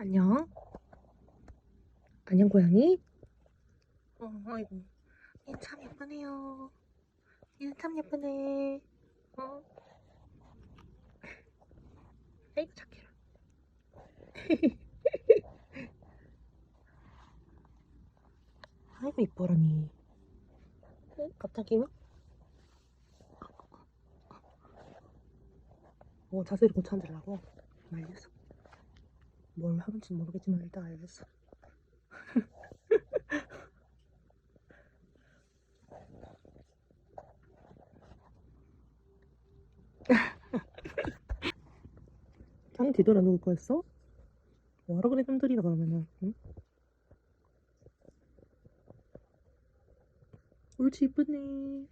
안녕. 안녕, 고양이. 아이고. 얘 참 예쁘네요. 얘는 참 예쁘네. 어, 아이고, 착해라. 아이고, 이뻐라니. 갑자기 왜? 자세를 고쳐 앉으려고? 알겠어. 뭘 하는지 모르겠지만 일단 알겠어. 짱 뒤돌아 누울 거였어? 뭐하러 그래, 뜸들이라 그러면은, 응? 옳지, 이쁘네.